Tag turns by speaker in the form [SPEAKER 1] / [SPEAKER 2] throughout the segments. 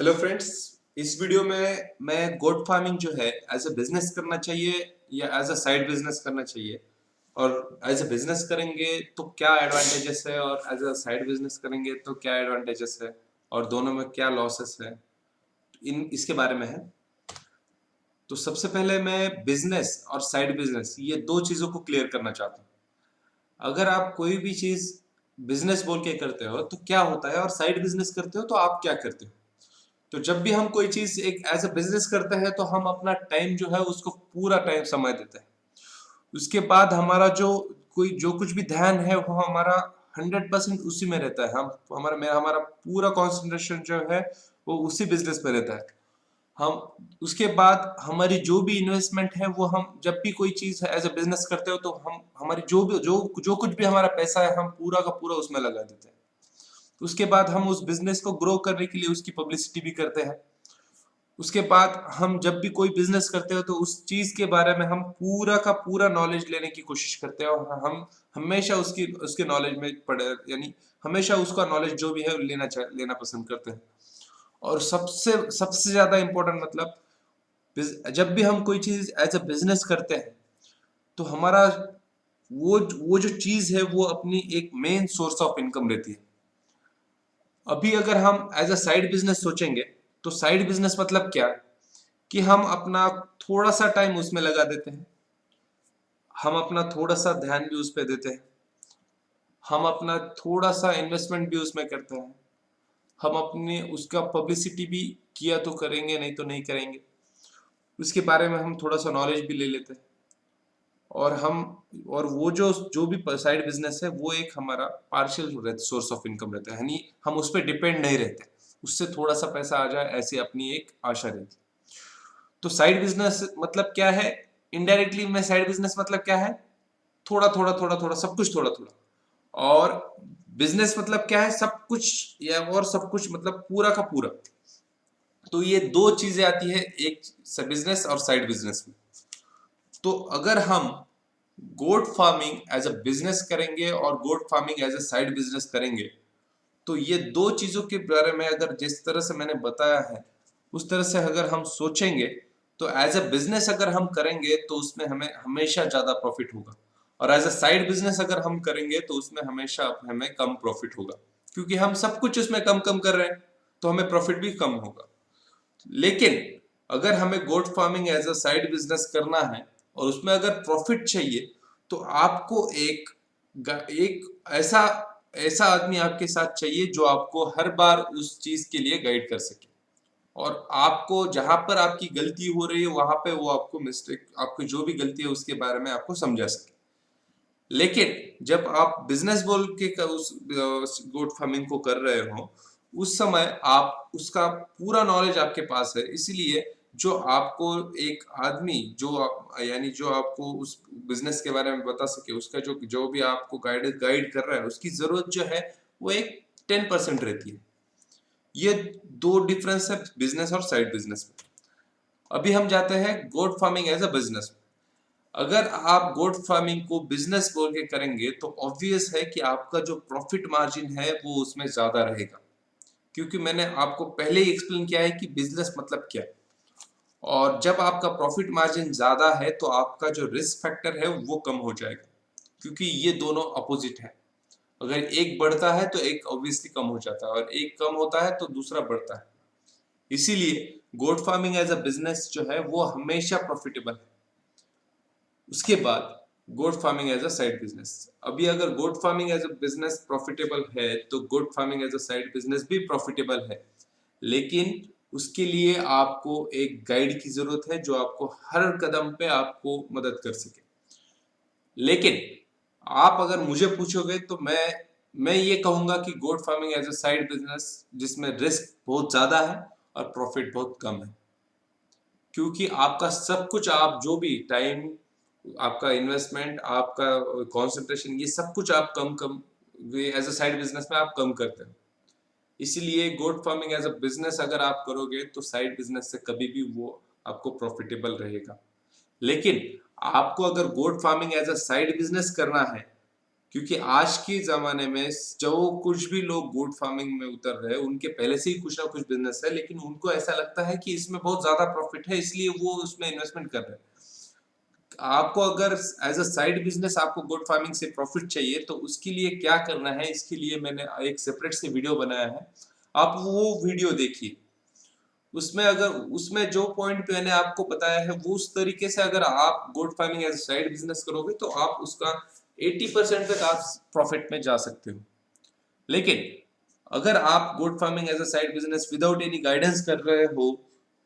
[SPEAKER 1] Hello friends. इस video में मैं गोट फार्मिंग जो है एज अ बिजनेस करना चाहिए या एज अ साइड बिजनेस करना चाहिए, और एज अ बिजनेस करेंगे तो क्या एडवांटेजेस है और एज अ साइड बिजनेस करेंगे तो क्या एडवांटेजेस है, और दोनों में क्या लॉसेस है, इन इसके बारे में है। तो सबसे पहले मैं बिजनेस और साइड बिजनेस ये दो चीज़ों को क्लियर करना चाहता हूँ। अगर आप कोई भी चीज़ बिजनेस बोल के करते हो तो क्या होता है, और साइड बिजनेस करते हो तो आप क्या करते हो। तो जब भी हम कोई चीज एक एज अ बिजनेस करते हैं तो हम अपना टाइम जो है उसको पूरा टाइम समय देते हैं। उसके बाद हमारा जो कुछ भी ध्यान है वो हमारा 100% उसी में रहता है। हमारा पूरा कंसंट्रेशन जो है वो उसी बिजनेस में रहता है। हम उसके बाद हमारी जो भी इन्वेस्टमेंट है वो हम जब भी कोई चीज एज अ बिजनेस करते हो तो हम हमारी जो कुछ भी हमारा पैसा है हम पूरा का पूरा उसमें लगा देते हैं। उसके बाद हम उस बिजनेस को ग्रो करने के लिए उसकी पब्लिसिटी भी करते हैं। उसके बाद हम जब भी कोई बिजनेस करते हो तो उस चीज के बारे में हम पूरा का पूरा नॉलेज लेने की कोशिश करते हैं, और हम हमेशा उसकी उसके नॉलेज में पढ़े, यानी हमेशा उसका नॉलेज जो भी है लेना पसंद करते हैं। और सबसे सबसे ज्यादा इम्पोर्टेंट मतलब जब भी हम कोई चीज एज अ बिजनेस करते हैं तो हमारा वो जो चीज है वो अपनी एक मेन सोर्स ऑफ इनकम रहती है। अभी अगर हम एज अ साइड बिजनेस सोचेंगे तो साइड बिजनेस मतलब क्या, कि हम अपना थोड़ा सा टाइम उसमें लगा देते हैं, हम अपना थोड़ा सा ध्यान भी उस पर देते हैं, हम अपना थोड़ा सा इन्वेस्टमेंट भी उसमें करते हैं, हम अपने उसका पब्लिसिटी भी किया तो करेंगे, नहीं तो नहीं करेंगे, उसके बारे में हम थोड़ा सा नॉलेज भी ले लेते हैं। और हम और वो जो भी साइड बिजनेस है वो एक हमारा पार्शियल सोर्स ऑफ इनकम रहता है, यानी हम उस पर डिपेंड नहीं रहते, उससे थोड़ा सा पैसा आ जाए ऐसी अपनी एक आशा रहती है। तो साइड बिजनेस मतलब क्या है, इनडायरेक्टली में साइड बिजनेस मतलब क्या है, थोड़ा थोड़ा थोड़ा थोड़ा सब कुछ थोड़ा थोड़ा। और बिजनेस मतलब क्या है, सब कुछ या और सब कुछ मतलब पूरा का पूरा। तो ये दो चीजें आती है एक बिजनेस और साइड बिजनेस में। तो अगर हम goat farming as a business करेंगे और goat farming as a side business करेंगे तो ये दो चीजों के बारे में अगर जिस तरह से मैंने बताया है उस तरह से अगर हम सोचेंगे तो एज अ बिजनेस अगर हम करेंगे तो उसमें हमें हमेशा ज्यादा प्रॉफिट होगा, और एज अ साइड बिजनेस अगर हम करेंगे तो उसमें हमेशा हमें कम प्रॉफिट होगा, क्योंकि हम सब कुछ उसमें कम कम कर रहे हैं तो हमें प्रॉफिट भी कम होगा। लेकिन अगर हमें goat farming as a side business करना है और उसमें अगर प्रॉफिट चाहिए तो आपको एक ऐसा ऐसा आदमी आपके साथ चाहिए जो आपको हर बार उस चीज के लिए गाइड कर सके, और आपको जहां पर आपकी गलती हो रही है वहां पे वो आपको आपकी जो भी गलती है उसके बारे में आपको समझा सके। लेकिन जब आप बिजनेस बोल के उस गोट फार्मिंग को कर रहे हो उस समय आप उसका पूरा नॉलेज आपके पास है, इसलिए जो आपको एक आदमी यानी जो आपको उस बिजनेस के बारे में बता सके, उसका जो जो भी आपको गाइड कर रहा है उसकी जरूरत जो है वो एक 10% रहती है। ये दो डिफरेंस है बिजनेस और साइड बिजनेस में। अभी हम जाते हैं goat farming as a business. अगर आप गोट फार्मिंग को बिजनेस बोल के करेंगे तो ऑब्वियस है कि आपका जो प्रॉफिट मार्जिन है वो उसमें ज्यादा रहेगा, क्योंकि मैंने आपको पहले ही एक्सप्लेन किया है कि बिजनेस मतलब क्या है। और जब आपका प्रॉफिट मार्जिन ज्यादा है तो आपका जो रिस्क फैक्टर है वो कम हो जाएगा, क्योंकि ये दोनों अपोजिट है। अगर एक बढ़ता है तो एक ऑब्वियसली कम हो जाता है, और एक कम होता है तो दूसरा बढ़ता है। इसीलिए goat farming as a business जो है वो हमेशा प्रॉफिटेबल है। उसके बाद goat farming as a side business. अभी अगर goat farming as a business profitable है तो goat farming as a side business भी प्रॉफिटेबल है, लेकिन उसके लिए आपको एक गाइड की जरूरत है जो आपको हर कदम पे आपको मदद कर सके। लेकिन आप अगर मुझे पूछोगे तो मैं ये कहूंगा कि goat farming as a side business जिसमें रिस्क बहुत ज्यादा है और प्रॉफिट बहुत कम है, क्योंकि आपका सब कुछ, आप जो भी टाइम, आपका इन्वेस्टमेंट, आपका कंसंट्रेशन, ये सब कुछ आप कम कम एज अ साइड बिजनेस में आप कम करते हो। इसलिए goat farming as a business अगर आप करोगे तो साइड बिजनेस से कभी भी वो आपको प्रॉफिटेबल रहेगा। लेकिन आपको अगर goat farming as a side business करना है क्योंकि आज के ज़माने में जो कुछ भी लोग गोट फार्मिंग में उतर रहे हैं, उनके पहले से ही कुछ ना कुछ बिज़नेस है, लेकिन उनको ऐसा लगता है कि इसमें बहुत ज़्यादा प्रॉफ़िट है, इसलिए वो उसमें इन्वेस्टमेंट कर रहे हैं। आपको अगर एज़ अ साइड बिज़नेस आपको गोट फार्मिंग से प्रॉफ़िट चाहिए, तो उसके लिए क्या करना है, इसके लिए मैंने एक सेपरेट से वीडियो बनाया है। आप वो वीडियो देखिए। उसमें जो पॉइंट मैंने आपको बताया है, वो उस तरीके से अगर आप goat farming as a side business करोगे, तो आप उसका 80% तक आप प्रॉफ़िट में जा सकते हो। लेकिन अगर आप goat farming as a side business without any guidance कर रहे हो,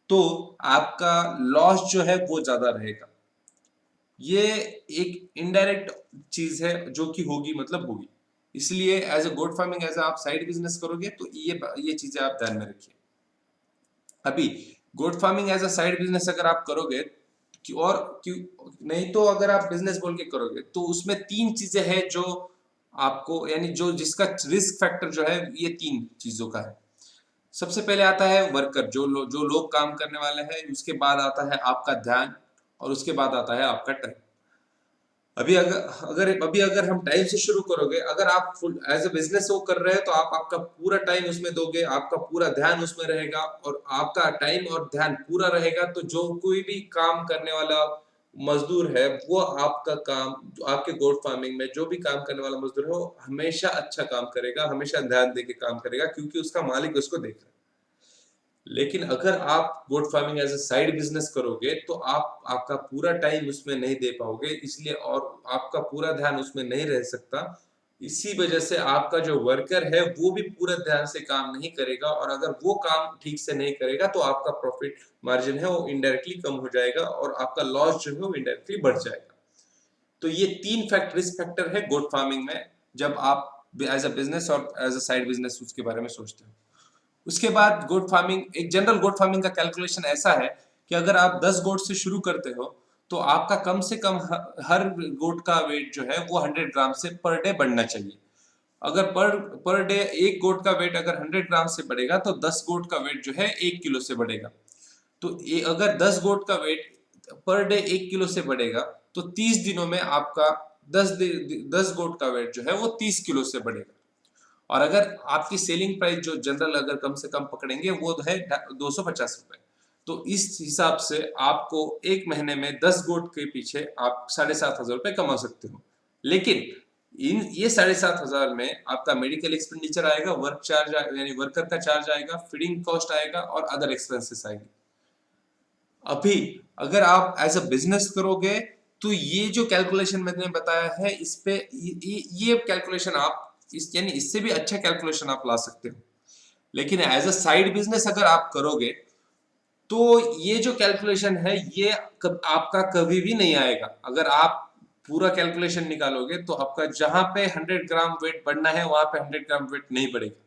[SPEAKER 1] तो आपका लॉस जो है वो ज्यादा रहेगा। ये एक इनडायरेक्ट चीज है जो कि होगी, मतलब होगी। इसलिए as a goat farming as आप साइड बिजनेस करोगे, तो ये चीजें आप ध्यान में रखिए। अभी goat farming as a side business अगर आप करोगे, और क्यों नहीं, तो अगर आप बिजनेस बोल के करोगे, तो उसमें तीन चीजें हैं जो आपको, यानी जो जिसका रिस्क फैक्टर जो है, ये तीन चीजों का है। सबसे पहले आता है वर्कर, जो लोग काम करने वाले हैं। उसके बाद आता है आपका ध्यान, और उसके बाद आता है आपका टाइम। अभी अगर हम टाइम से शुरू करोगे, अगर आप फुल एज अ बिजनेस वो कर रहे हैं, तो आप आपका पूरा टाइम उसमें दोगे, आपका पूरा ध्यान उसमें रहेगा, और आपका टाइम और ध्यान पूरा रहेगा, तो जो कोई भी काम करने वाला मजदूर है, वो आपका काम, जो आपके गोट फार्मिंग में जो भी काम करने वाला मजदूर है, वो हमेशा अच्छा काम करेगा, हमेशा ध्यान देके काम करेगा, क्योंकि उसका मालिक उसको देख रहा है। लेकिन अगर आप goat farming as a side business करोगे, तो आप आपका पूरा टाइम उसमें नहीं दे पाओगे, इसलिए, और आपका पूरा ध्यान उसमें नहीं रह सकता। इसी वजह से आपका जो वर्कर है, वो भी पूरा ध्यान से काम नहीं करेगा, और अगर वो काम ठीक से नहीं करेगा, तो आपका प्रॉफिट मार्जिन है वो इनडायरेक्टली कम हो जाएगा, और आपका लॉस जो है वो इनडायरेक्टली बढ़ जाएगा। तो ये तीन रिस्क फैक्टर है गोट फार्मिंग में, जब आप एज अ बिजनेस और एज अ साइड बिजनेस उसके बारे में सोचते हो। उसके बाद गोट फार्मिंग, एक जनरल गोट फार्मिंग का कैलकुलेशन ऐसा है कि अगर आप 10 गोट से शुरू करते हो, तो आपका कम से कम हर गोट का वेट जो है वो 100 ग्राम से पर डे बढ़ना चाहिए। अगर पर पर डे एक गोट का वेट अगर 100 ग्राम से बढ़ेगा, तो 10 गोट का वेट जो है 1 किलो से बढ़ेगा। तो अगर 10 गोट का वेट पर डे 1 किलो से बढ़ेगा, तो 30 दिनों में आपका 10 गोट का वेट जो है वो 30 किलो से बढ़ेगा। और अगर आपकी सेलिंग प्राइस जो जनरल अगर कम से कम पकड़ेंगे, वो है 250 रुपए। तो इस हिसाब से आपको एक महीने में 10 गोट के पीछे आप 7,500 रुपए कमा सकते हो। लेकिन ये 7,500 में आपका मेडिकल एक्सपेंडिचर आएगा, वर्क चार्ज यानी वर्कर का चार्ज आएगा, फीडिंग कॉस्ट आएगा, और अदर एक्सपेंसेस आएंगे। अभी अगर आप एज अ बिजनेस करोगे, तो ये जो कैलकुलेशन मैंने बताया है, इस पे ये कैलकुलेशन आप यानी इससे भी अच्छा कैलकुलेशन आप ला सकते हो। लेकिन एज अ साइड बिजनेस अगर आप करोगे, तो ये जो कैलकुलेशन है, ये आपका कभी भी नहीं आएगा। अगर आप पूरा कैलकुलेशन निकालोगे, तो आपका जहां पे 100 ग्राम वेट बढ़ना है, वहां पे 100 ग्राम वेट नहीं बढ़ेगा।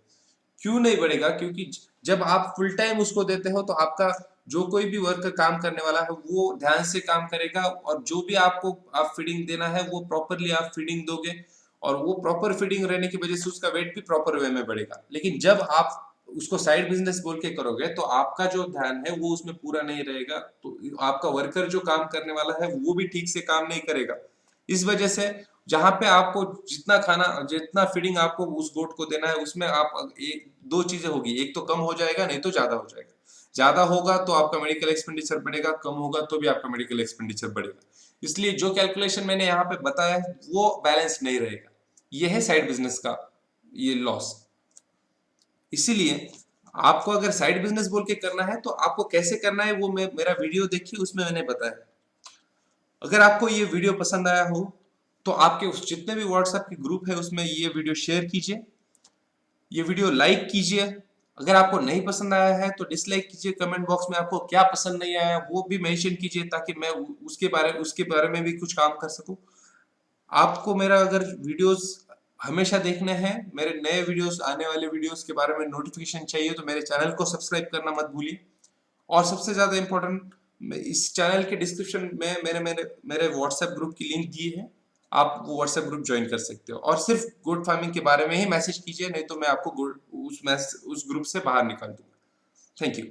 [SPEAKER 1] क्यों नहीं बढ़ेगा? क्योंकि जब आप फुल टाइम उसको देते हो, तो आपका जो कोई भी वर्कर काम करने वाला है, वो ध्यान से काम करेगा, और जो भी आपको आप फीडिंग देना है, वो प्रॉपरली आप फीडिंग दोगे, और वो प्रॉपर फीडिंग रहने की वजह से उसका वेट भी प्रॉपर वे में बढ़ेगा। लेकिन जब आप उसको साइड बिजनेस बोल के करोगे, तो आपका जो ध्यान है वो उसमें पूरा नहीं रहेगा, तो आपका वर्कर जो काम करने वाला है, वो भी ठीक से काम नहीं करेगा। इस वजह से जहां पे आपको जितना खाना, जितना फीडिंग आपको उस गोट को देना है, उसमें आप एक दो चीजें होगी, एक तो कम हो जाएगा, नहीं तो ज्यादा हो जाएगा। ज्यादा होगा तो आपका मेडिकल एक्सपेंडिचर बढ़ेगा, कम होगा तो भी आपका मेडिकल एक्सपेंडिचर बढ़ेगा। इसलिए जो कैलकुलेशन मैंने यहाँ पे बताया है, वो बैलेंस नहीं रहेगा। ये है साइड बिजनेस का ये लॉस। इसीलिए आपको अगर साइड बिजनेस बोल के करना है, तो आपको कैसे करना है, वो मेरा वीडियो देखिए, उसमें मैंने बताया। अगर आपको ये वीडियो पसंद आया हो, तो आपके उस जितने भी व्हाट्सएप के ग्रुप है, उसमें ये वीडियो शेयर कीजिए, ये वीडियो लाइक कीजिए। अगर आपको नहीं पसंद आया है, तो डिसलाइक कीजिए। कमेंट बॉक्स में आपको क्या पसंद नहीं आया वो भी मेंशन कीजिए, ताकि मैं उसके बारे में भी कुछ काम कर सकूं। आपको मेरा अगर वीडियोस हमेशा देखने हैं, मेरे नए वीडियोस, आने वाले वीडियोस के बारे में नोटिफिकेशन चाहिए, तो मेरे चैनल को सब्सक्राइब करना मत भूलिए। और सबसे ज्यादा इम्पोर्टेंट, इस चैनल के डिस्क्रिप्शन में मेरे मेरे मेरे व्हाट्सएप ग्रुप की लिंक दी है। आप वो व्हाट्सएप ग्रुप ज्वाइन कर सकते हो, और सिर्फ गुड फार्मिंग के बारे में ही मैसेज कीजिए, नहीं तो मैं आपको उस ग्रुप से बाहर निकाल दूंगा। Thank you.